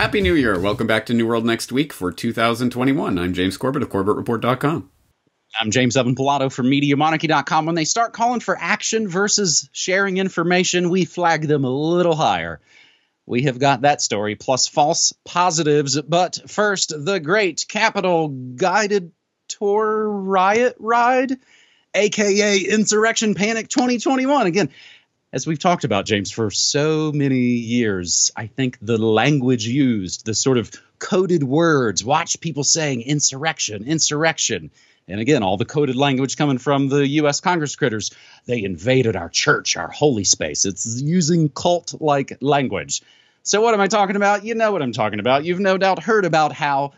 Happy New Year! Welcome back to New World Next Week for 2021. I'm James Corbett of CorbettReport.com. I'm James Evan Pilato from MediaMonarchy.com. When they start calling for action versus sharing information, we flag them a little higher. We have got that story, plus false positives. But first, the great Capitol guided tour riot ride, a.k.a. Insurrection Panic 2021. Again, as we've talked about, James, for so many years, I think the language used, the sort of coded words, watch people saying insurrection, insurrection. And again, all the coded language coming from the U.S. Congress critters. They invaded our church, our holy space. It's using cult-like language. So what am I talking about? You know what I'm talking about. You've no doubt heard about how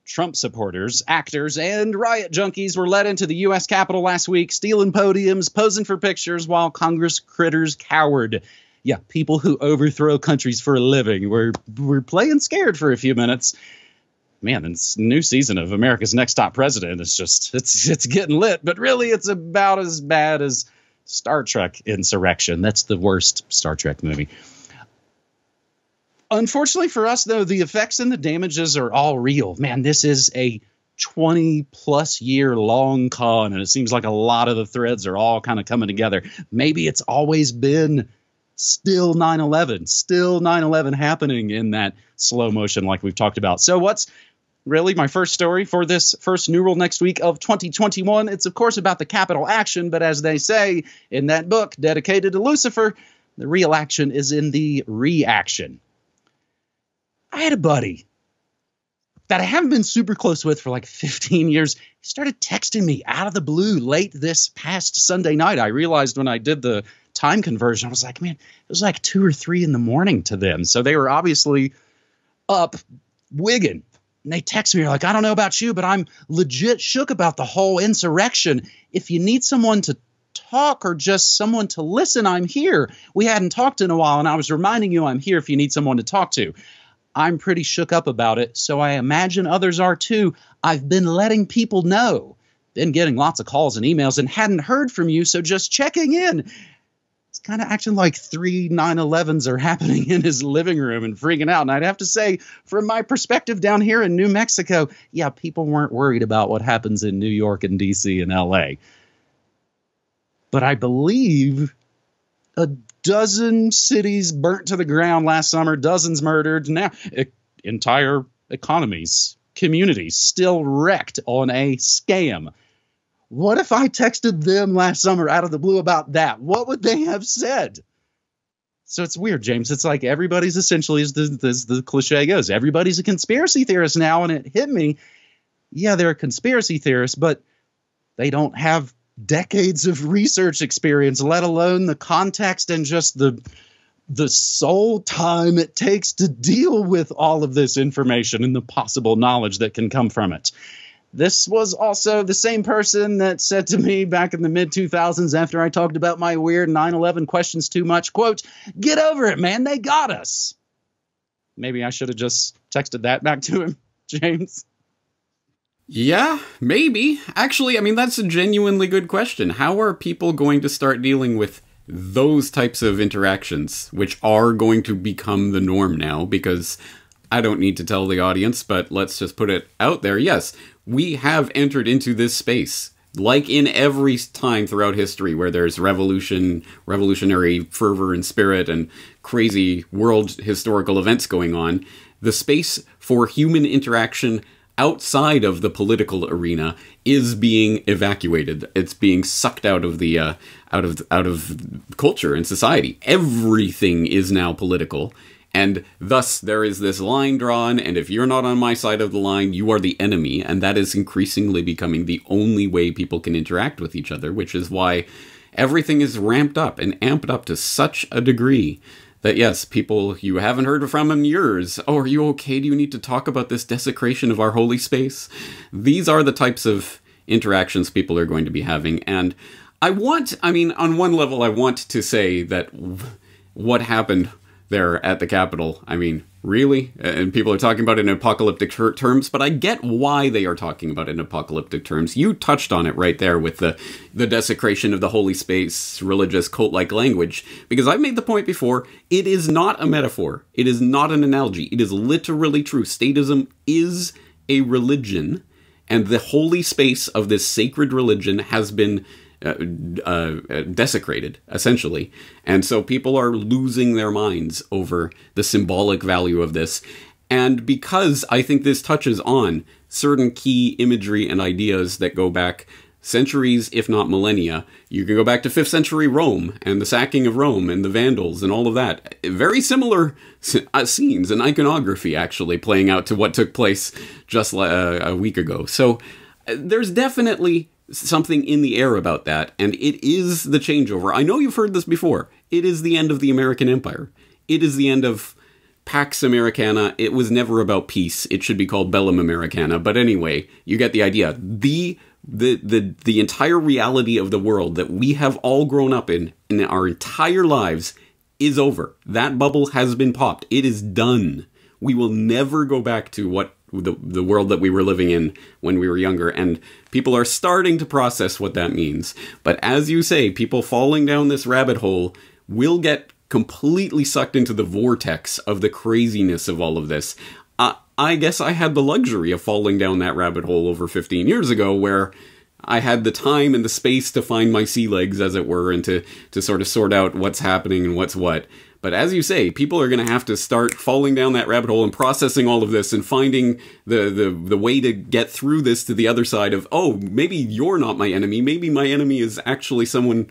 Trump supporters, actors, and riot junkies were led into the U.S. Capitol last week, stealing podiums, posing for pictures while Congress critters cowered. Yeah, people who overthrow countries for a living. We're playing scared for a few minutes. Man, this new season of America's Next Top President is just, it's getting lit. But really, it's about as bad as Star Trek Insurrection. That's the worst Star Trek movie. Unfortunately for us, though, the effects and the damages are all real. Man, this is a 20-plus year long con, and it seems like a lot of the threads are all kind of coming together. Maybe it's always been still 9/11, still 9/11 happening in that slow motion like we've talked about. So what's really my first story for this first New World Next Week of 2021? It's, of course, about the Capitol action, but as they say in that book dedicated to Lucifer, the real action is in the reaction. I had a buddy that I haven't been super close with for like 15 years. He started texting me out of the blue late this past Sunday night. I realized when I did the time conversion, I was like, man, it was like 2 or 3 in the morning to them. So they were obviously up wigging. And they text me like, I don't know about you, but I'm legit shook about the whole insurrection. If you need someone to talk or just someone to listen, I'm here. We hadn't talked in a while, and I was reminding you I'm here if you need someone to talk to. I'm pretty shook up about it, so I imagine others are too. I've been letting people know. Been getting lots of calls and emails and hadn't heard from you, so just checking in. It's kind of acting like 3 9/11s are happening in his living room and freaking out. And I'd have to say, from my perspective down here in New Mexico, yeah, people weren't worried about what happens in New York and D.C. and L.A. But I believe a dozen cities burnt to the ground last summer, dozens murdered. Now, entire economies, communities still wrecked on a scam. What if I texted them last summer out of the blue about that? What would they have said? So it's weird, James. It's like everybody's essentially, as the cliche goes, everybody's a conspiracy theorist now. And it hit me. Yeah, they're a conspiracy theorist, but they don't have decades of research experience, let alone the context and just the soul time it takes to deal with all of this information and the possible knowledge that can come from it. This was also the same person that said to me back in the mid-2000s after I talked about my weird 9/11 questions too much, quote, "Get over it, man, they got us." Maybe I should have just texted that back to him, James. Yeah, maybe. Actually, I mean, that's a genuinely good question. How are people going to start dealing with those types of interactions, which are going to become the norm now? Because I don't need to tell the audience, but let's just put it out there. Yes, we have entered into this space. Like in every time throughout history where there's revolutionary fervor and spirit and crazy world historical events going on, the space for human interaction outside of the political arena is being evacuated. It's being sucked out of the out of culture and society. Everything is now political, and thus there is this line drawn. And if you're not on my side of the line, you are the enemy. And that is increasingly becoming the only way people can interact with each other, which is why everything is ramped up and amped up to such a degree that, yes, people you haven't heard from in years. Oh, are you okay? Do you need to talk about this desecration of our holy space? These are the types of interactions people are going to be having. And on one level, I want to say that what happened there at the Capitol. I mean, really? And people are talking about it in apocalyptic terms, but I get why they are talking about it in apocalyptic terms. You touched on it right there with the desecration of the holy space, religious, cult-like language, because I've made the point before, it is not a metaphor. It is not an analogy. It is literally true. Statism is a religion, and the holy space of this sacred religion has been desecrated, essentially. And so people are losing their minds over the symbolic value of this. And because I think this touches on certain key imagery and ideas that go back centuries, if not millennia, you can go back to 5th century Rome and the sacking of Rome and the Vandals and all of that. Very similar scenes and iconography, actually, playing out to what took place just a week ago. So there's definitely something in the air about that, and it is the changeover. I know you've heard this before. It is the end of the American Empire. It is the end of Pax Americana. It was never about peace. It should be called Bellum Americana. But anyway, you get the idea. The entire reality of the world that we have all grown up in our entire lives is over. That bubble has been popped. It is done. We will never go back to what the world that we were living in when we were younger, and people are starting to process what that means. But as you say, people falling down this rabbit hole will get completely sucked into the vortex of the craziness of all of this. I guess I had the luxury of falling down that rabbit hole over 15 years ago, where I had the time and the space to find my sea legs, as it were, and to sort of sort out what's happening and what's what. But as you say, people are going to have to start falling down that rabbit hole and processing all of this and finding the way to get through this to the other side of, oh, maybe you're not my enemy. Maybe my enemy is actually someone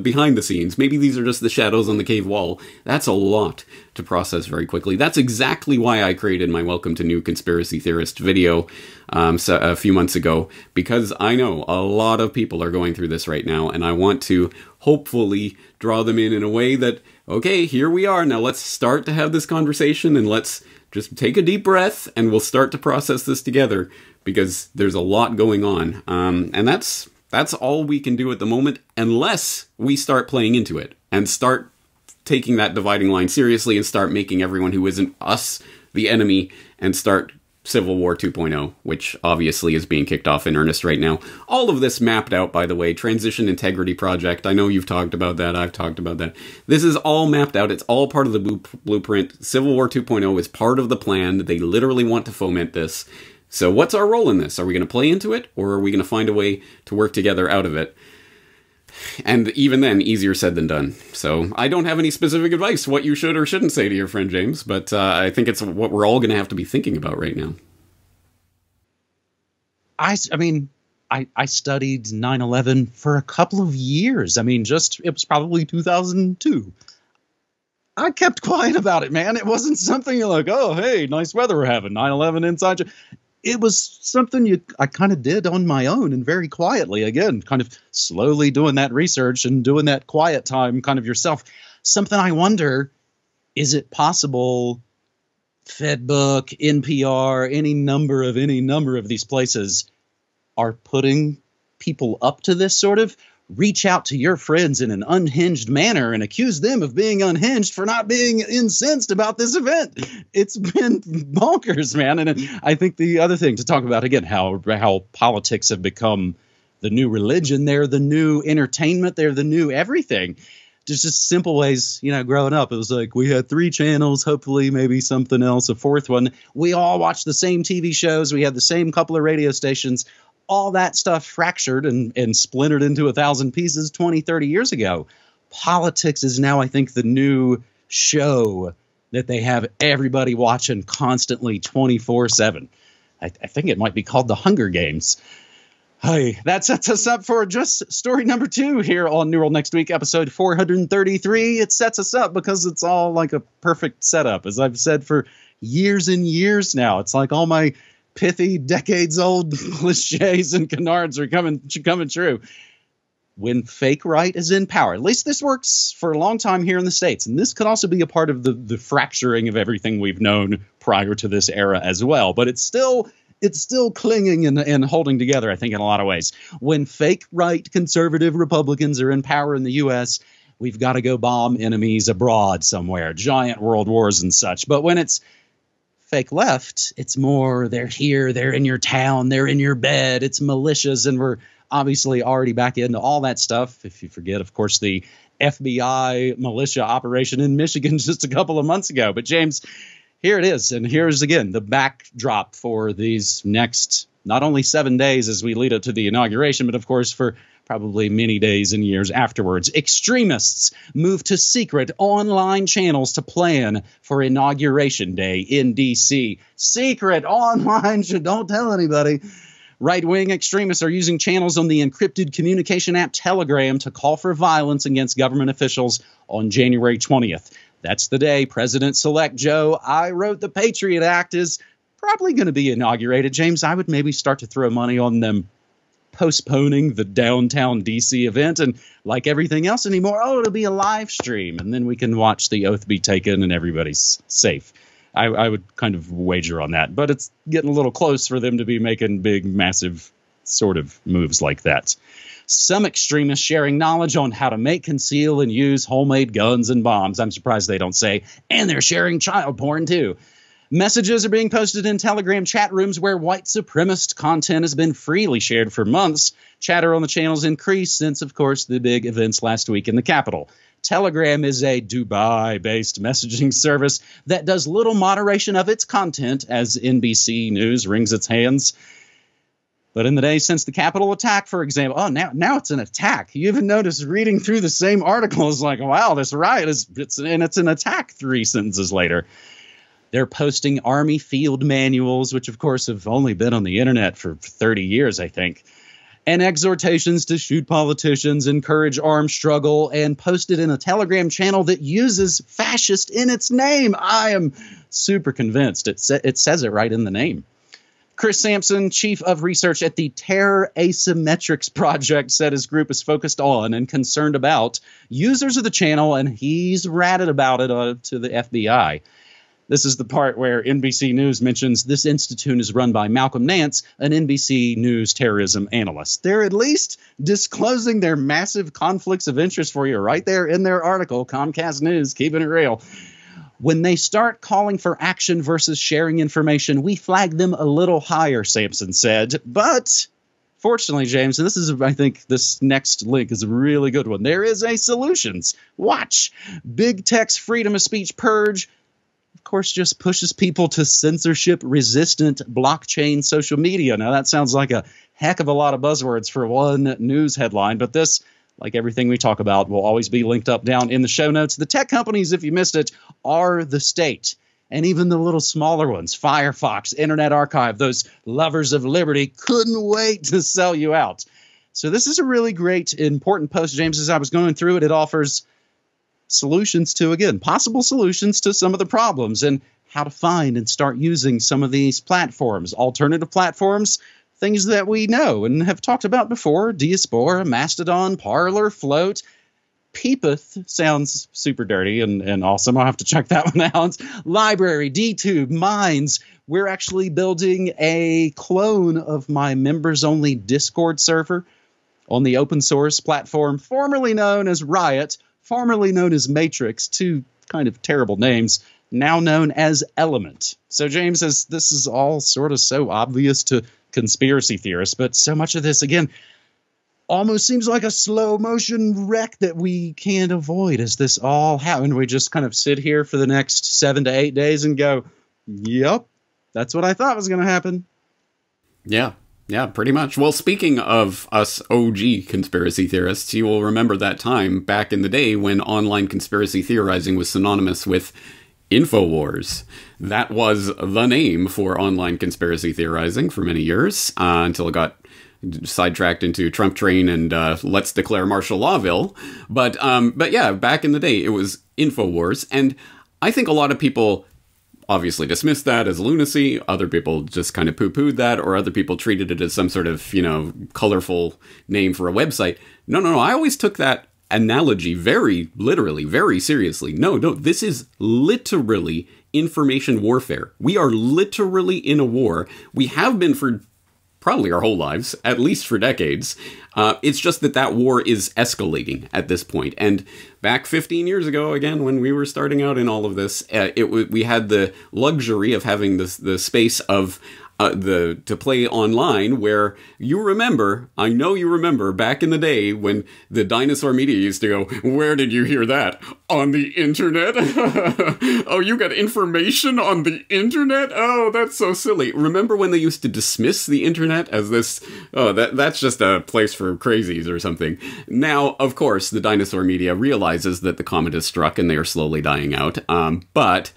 behind the scenes. Maybe these are just the shadows on the cave wall. That's a lot to process very quickly. That's exactly why I created my Welcome to New Conspiracy Theorist video a few months ago, because I know a lot of people are going through this right now, and I want to hopefully draw them in a way that, okay, here we are. Now let's start to have this conversation, and let's just take a deep breath, and we'll start to process this together, because there's a lot going on. And that's all we can do at the moment, unless we start playing into it and start taking that dividing line seriously and start making everyone who isn't us the enemy and start Civil War 2.0, which obviously is being kicked off in earnest right now. All of this mapped out, by the way. Transition Integrity Project. I know you've talked about that. I've talked about that. This is all mapped out. It's all part of the blueprint. Civil War 2.0 is part of the plan. They literally want to foment this. So what's our role in this? Are we going to play into it, or are we going to find a way to work together out of it? And even then, easier said than done. So I don't have any specific advice what you should or shouldn't say to your friend James, but I think it's what we're all going to have to be thinking about right now. I mean, I studied 9/11 for a couple of years. I mean, it was probably 2002. I kept quiet about it, man. It wasn't something you're like, oh, hey, nice weather we're having, 9/11 inside you. It was something I kind of did on my own and very quietly. Again, kind of slowly doing that research and doing that quiet time kind of yourself. Something I wonder, is it possible Fedbook, NPR, any number of these places are putting people up to this sort of? Reach out to your friends in an unhinged manner and accuse them of being unhinged for not being incensed about this event. It's been bonkers, man. And I think the other thing to talk about, again, how politics have become the new religion. They're the new entertainment. They're the new everything. There's just simple ways, growing up, it was like we had 3 channels, hopefully maybe something else, a 4th one. We all watched the same TV shows. We had the same couple of radio stations. All that stuff fractured and splintered into 1,000 pieces 20, 30 years ago. Politics is now, I think, the new show that they have everybody watching constantly 24/7. I think it might be called the Hunger Games. Hey, that sets us up for just story number 2 here on New World Next Week, episode 433. It sets us up because it's all like a perfect setup. As I've said for years and years now, it's like all my pithy, decades-old cliches and canards are coming true. When fake right is in power, at least this works for a long time here in the States, and this could also be a part of the fracturing of everything we've known prior to this era as well. But it's still clinging and holding together, I think, in a lot of ways. When fake right conservative Republicans are in power in the U.S., we've got to go bomb enemies abroad somewhere, giant world wars and such. But when it's fake left, it's more they're here, they're in your town, they're in your bed, it's militias, and we're obviously already back into all that stuff. If you forget, of course, the FBI militia operation in Michigan just a couple of months ago. But James, here it is. And here's again the backdrop for these next not only 7 days as we lead up to the inauguration, but of course for probably many days and years afterwards. Extremists move to secret online channels to plan for Inauguration Day in D.C. Secret online, don't tell anybody. Right-wing extremists are using channels on the encrypted communication app Telegram to call for violence against government officials on January 20th. That's the day President-elect Joe, I wrote the Patriot Act, is probably going to be inaugurated. James, I would maybe start to throw money on them postponing the downtown D.C. event, and like everything else anymore, it'll be a live stream, and then we can watch the oath be taken and everybody's safe. I would kind of wager on that, but it's getting a little close for them to be making big, massive sort of moves like that. Some extremists sharing knowledge on how to make, conceal, and use homemade guns and bombs. I'm surprised they don't say, and they're sharing child porn too. Messages are being posted in Telegram chat rooms where white supremacist content has been freely shared for months. Chatter on the channels increased since, of course, the big events last week in the Capitol. Telegram is a Dubai-based messaging service that does little moderation of its content as NBC News wrings its hands. But in the days since the Capitol attack, for example, now it's an attack. You even notice reading through the same article is like, wow, this riot it's an attack 3 sentences later. They're posting Army field manuals, which of course have only been on the internet for 30 years, I think, and exhortations to shoot politicians, encourage armed struggle, and posted in a Telegram channel that uses fascist in its name. I am super convinced. It says it right in the name. Chris Sampson, chief of research at the Terror Asymmetrics Project, said his group is focused on and concerned about users of the channel, and he's ratted about it to the FBI. This is the part where NBC News mentions this institute is run by Malcolm Nance, an NBC News terrorism analyst. They're at least disclosing their massive conflicts of interest for you right there in their article, Comcast News, keeping it real. When they start calling for action versus sharing information, we flag them a little higher, Sampson said. But fortunately, James, and this is, I think, this next link is a really good one. There is a solutions. Watch. Big tech's freedom of speech purge, of course, just pushes people to censorship-resistant blockchain social media. Now, that sounds like a heck of a lot of buzzwords for one news headline, but this, like everything we talk about, will always be linked up down in the show notes. The tech companies, if you missed it, are the state. And even the little smaller ones, Firefox, Internet Archive, those lovers of liberty, couldn't wait to sell you out. So this is a really great, important post, James. As I was going through it, it offers solutions to, again, possible solutions to some of the problems and how to find and start using some of these platforms, alternative platforms, things that we know and have talked about before: Diaspora, Mastodon, Parler, Float. Peepeth sounds super dirty and awesome. I'll have to check that one out. Library, DTube, Minds. We're actually building a clone of my members-only Discord server on the open source platform formerly known as Riot, formerly known as Matrix, two kind of terrible names, now known as Element. So James says this is all sort of so obvious to conspiracy theorists, but so much of this, again, almost seems like a slow motion wreck that we can't avoid as this all happens. We just kind of sit here for the next 7 to 8 days and go, yep, that's what I thought was going to happen. Yeah, pretty much. Well, speaking of us OG conspiracy theorists, you will remember that time back in the day when online conspiracy theorizing was synonymous with Infowars. That was the name for online conspiracy theorizing for many years, until it got sidetracked into Trump train and let's declare martial lawville. But yeah, back in the day, it was Infowars. And I think a lot of people obviously dismissed that as lunacy. Other people just kind of poo-pooed that, or other people treated it as some sort of, colorful name for a website. No. I always took that analogy very literally, very seriously. No, this is literally information warfare. We are literally in a war. We have been for probably our whole lives, at least for decades. It's just that war is escalating at this point. And back 15 years ago, again, when we were starting out in all of this, we had the luxury of having the space of to play online, where I know you remember back in the day when the dinosaur media used to go, "Where did you hear that? On the internet? Oh, you got information on the internet? Oh, that's so silly." Remember when they used to dismiss the internet as this, that's just a place for crazies or something? Now, of course, the dinosaur media realizes that the comet has struck and they are slowly dying out. But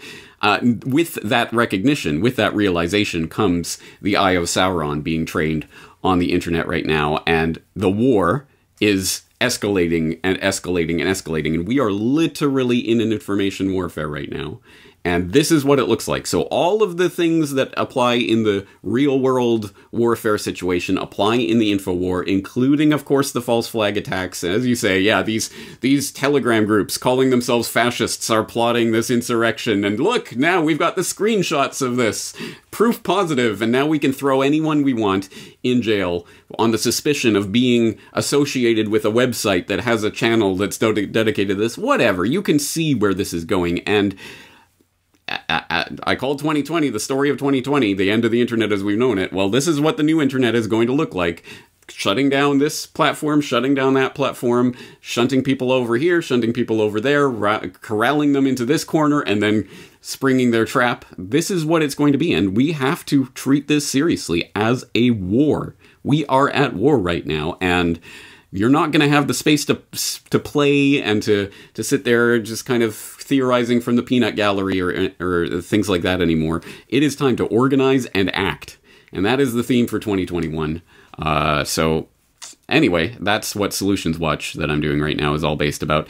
with that recognition, with that realization, comes the Eye of Sauron being trained on the internet right now, and the war is escalating and escalating and escalating, and we are literally in an information warfare right now. And this is what it looks like. So all of the things that apply in the real-world warfare situation apply in the Infowar, including, of course, the false flag attacks. As you say, yeah, these Telegram groups calling themselves fascists are plotting this insurrection. And look, now we've got the screenshots of this. Proof positive, and now we can throw anyone we want in jail on the suspicion of being associated with a website that has a channel that's dedicated to this. Whatever, you can see where this is going. And I called 2020 the story of 2020, the end of the internet as we've known it. Well, this is what the new internet is going to look like. Shutting down this platform, shutting down that platform, shunting people over here, shunting people over there, corralling them into this corner, and then springing their trap. This is what it's going to be, and we have to treat this seriously as a war. We are at war right now, and you're not going to have the space to play and to sit there just kind of theorizing from the peanut gallery or things like that anymore. It is time to organize and act. And that is the theme for 2021. So anyway, that's what Solutions Watch that I'm doing right now is all based about.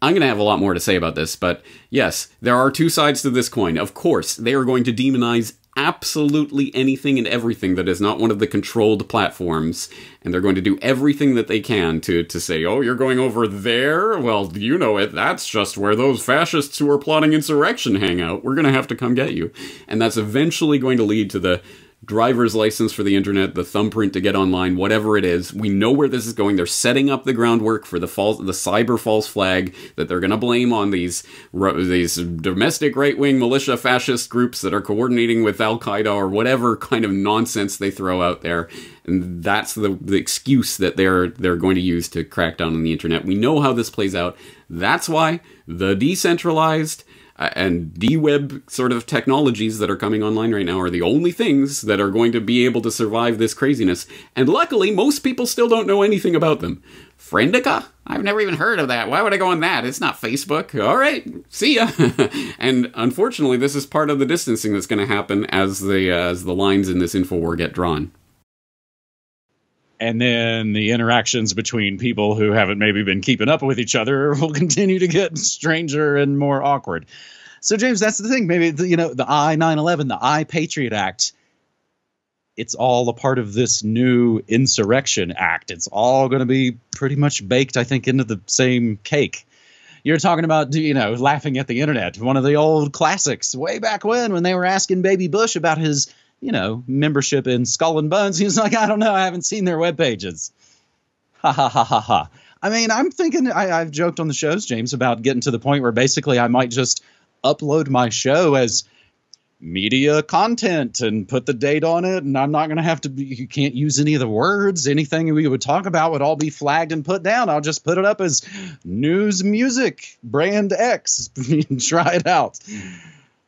I'm going to have a lot more to say about this, but yes, there are two sides to this coin. Of course, they are going to demonize absolutely anything and everything that is not one of the controlled platforms, and they're going to do everything that they can to say, "Oh, you're going over there? Well, you know it. That's just where those fascists who are plotting insurrection hang out. We're going to have to come get you." And that's eventually going to lead to the driver's license for the internet, the thumbprint to get online, whatever it is. We know where this is going. They're setting up the groundwork for the cyber false flag that they're going to blame on these domestic right-wing militia fascist groups that are coordinating with Al-Qaeda or whatever kind of nonsense they throw out there. And that's the excuse that they're going to use to crack down on the internet. We know how this plays out. That's why the decentralized and D-web sort of technologies that are coming online right now are the only things that are going to be able to survive this craziness. And luckily, most people still don't know anything about them. Friendica? I've never even heard of that. Why would I go on that? It's not Facebook. All right, see ya. And unfortunately, this is part of the distancing that's going to happen as the lines in this Infowar get drawn. And then the interactions between people who haven't maybe been keeping up with each other will continue to get stranger and more awkward. So, James, that's the thing. Maybe, the I-9/11, the I-Patriot Act, it's all a part of this new Insurrection Act. It's all going to be pretty much baked, I think, into the same cake. You're talking about, laughing at the internet. One of the old classics way back when they were asking Baby Bush about his membership in Skull and Bones. He's like, "I don't know. I haven't seen their web pages." Ha ha ha ha ha. I mean, I'm thinking, I've joked on the shows, James, about getting to the point where basically I might just upload my show as media content and put the date on it. And I'm not going to have to you can't use any of the words. Anything we would talk about would all be flagged and put down. I'll just put it up as news music brand X. Try it out.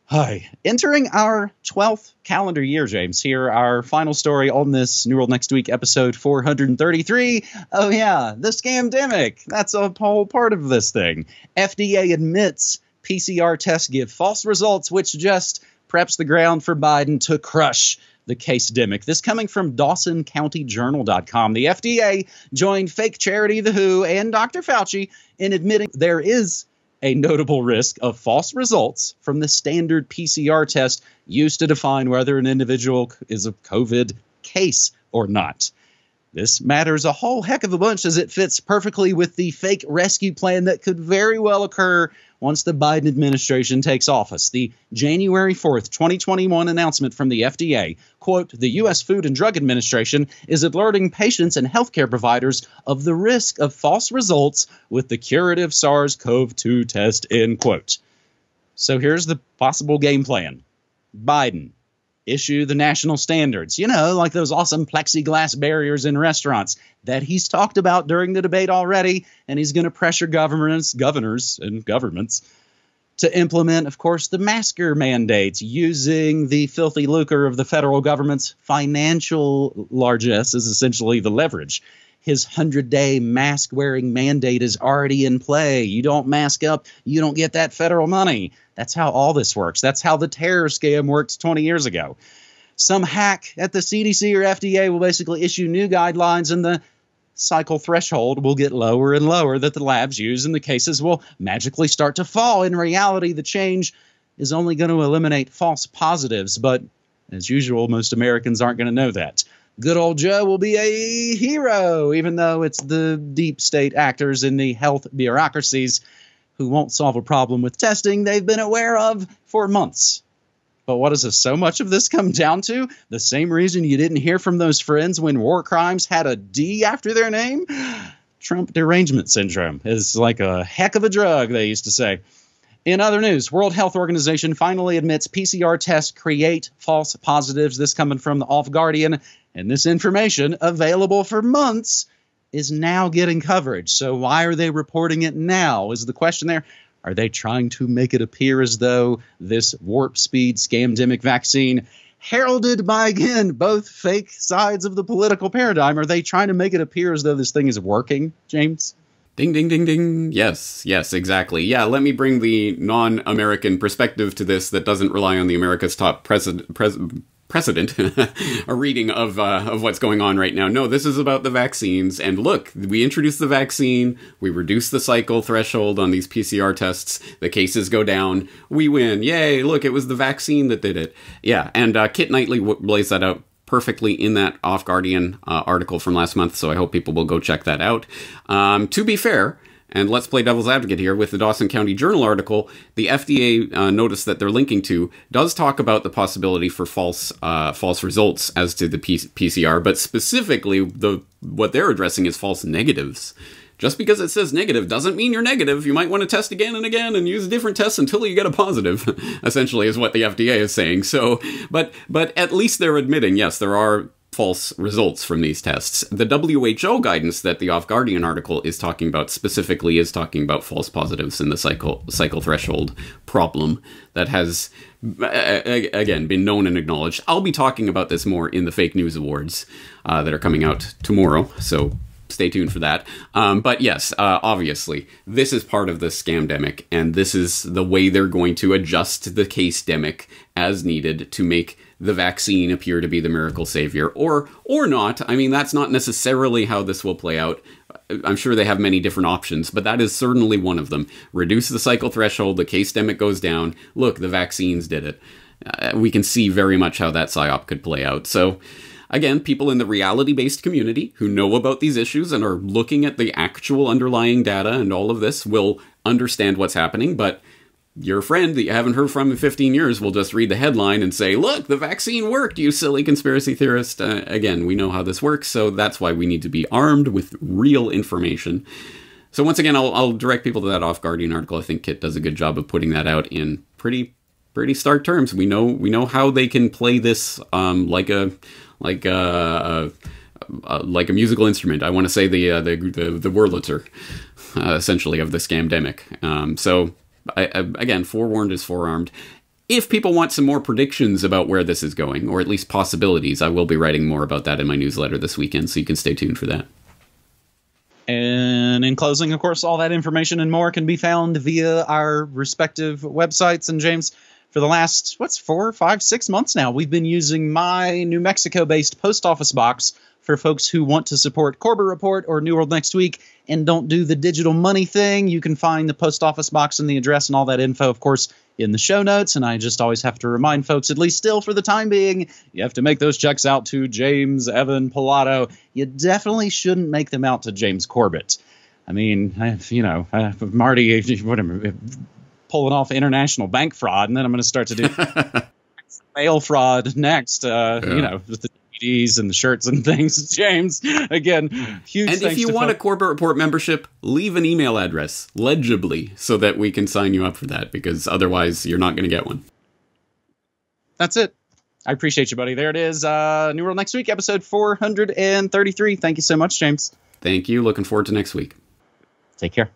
Hi. Entering our 12th calendar year, James. Here, our final story on this New World Next Week, episode 433. Oh, yeah, the scamdemic. That's a whole part of this thing. FDA admits PCR tests give false results, which just preps the ground for Biden to crush the Casedemic. This coming from DawsonCountyJournal.com. The FDA joined fake charity The Who and Dr. Fauci in admitting there is a notable risk of false results from the standard PCR test used to define whether an individual is a COVID case or not. This matters a whole heck of a bunch as it fits perfectly with the fake rescue plan that could very well occur once the Biden administration takes office. The January 4th, 2021 announcement from the FDA, quote, the U.S. Food and Drug Administration is alerting patients and healthcare providers of the risk of false results with the Curative SARS-CoV-2 test, end quote. So here's the possible game plan. Biden, issue the national standards, like those awesome plexiglass barriers in restaurants that he's talked about during the debate already, and he's going to pressure governors, and governments to implement, of course, the masker mandates using the filthy lucre of the federal government's financial largesse as essentially the leverage. His 100-day mask-wearing mandate is already in play. You don't mask up, you don't get that federal money. That's how all this works. That's how the terror scam worked 20 years ago. Some hack at the CDC or FDA will basically issue new guidelines, and the cycle threshold will get lower and lower that the labs use, and the cases will magically start to fall. In reality, the change is only going to eliminate false positives, but as usual, most Americans aren't going to know that. Good old Joe will be a hero, even though it's the deep state actors in the health bureaucracies who won't solve a problem with testing they've been aware of for months. But what does so much of this come down to? The same reason you didn't hear from those friends when war crimes had a D after their name? Trump derangement syndrome is like a heck of a drug, they used to say. In other news, World Health Organization finally admits PCR tests create false positives. This coming from the Off Guardian. And this information, available for months, is now getting coverage. So why are they reporting it now is the question there. Are they trying to make it appear as though this warp speed scamdemic vaccine, heralded by, again, both fake sides of the political paradigm, are they trying to make it appear as though this thing is working, James? Ding, ding, ding, ding. Yes, exactly. Yeah, let me bring the non-American perspective to this that doesn't rely on the America's top precedent, a reading of what's going on right now. No, this is about the vaccines. And look, we introduced the vaccine. We reduced the cycle threshold on these PCR tests. The cases go down. We win. Yay, look, it was the vaccine that did it. Yeah, and Kit Knightley lays that out perfectly in that Off Guardian article from last month, so I hope people will go check that out. To be fair, and let's play devil's advocate here, with the Dawson County Journal article, the FDA notice that they're linking to does talk about the possibility for false results as to the PCR, but specifically what they're addressing is false negatives. Just because it says negative doesn't mean you're negative. You might want to test again and again and use different tests until you get a positive, essentially is what the FDA is saying. So, but at least they're admitting, yes, there are false results from these tests. The WHO guidance that the Off Guardian article is talking about specifically is talking about false positives in the cycle threshold problem that has, again, been known and acknowledged. I'll be talking about this more in the Fake News Awards that are coming out tomorrow, so stay tuned for that. But yes, obviously, this is part of the scamdemic, and this is the way they're going to adjust the casedemic as needed to make the vaccine appear to be the miracle savior, or not. I mean, that's not necessarily how this will play out. I'm sure they have many different options, but that is certainly one of them. Reduce the cycle threshold, the casedemic goes down. Look, the vaccines did it. We can see very much how that psyop could play out. So, again, people in the reality-based community who know about these issues and are looking at the actual underlying data and all of this will understand what's happening, but your friend that you haven't heard from in 15 years will just read the headline and say, look, the vaccine worked, you silly conspiracy theorist. Again, we know how this works, so that's why we need to be armed with real information. So once again, I'll direct people to that Off Guardian article. I think Kit does a good job of putting that out in pretty stark terms. We know how they can play this like a musical instrument. I want to say the Wurlitzer, essentially, of the scamdemic. So again, forewarned is forearmed. If people want some more predictions about where this is going, or at least possibilities, I will be writing more about that in my newsletter this weekend, so you can stay tuned for that. And in closing, of course, all that information and more can be found via our respective websites. And James, for the last, 4, 5, 6 months now, we've been using my New Mexico-based post office box For folks who want to support Corbett Report or New World Next Week and don't do the digital money thing, you can find the post office box and the address and all that info, of course, in the show notes. And I just always have to remind folks, at least still for the time being, you have to make those checks out to James Evan Pilato. You definitely shouldn't make them out to James Corbett. I mean, I'm already pulling off international bank fraud, and then I'm going to start to do mail fraud next, with the DVDs and the shirts and things. James, again, huge thanks. And if you want a Corbett Report membership, leave an email address legibly so that we can sign you up for that, because otherwise you're not going to get one. That's it. I appreciate you, buddy. There it is. New World Next Week, episode 433. Thank you so much, James. Thank you. Looking forward to next week. Take care.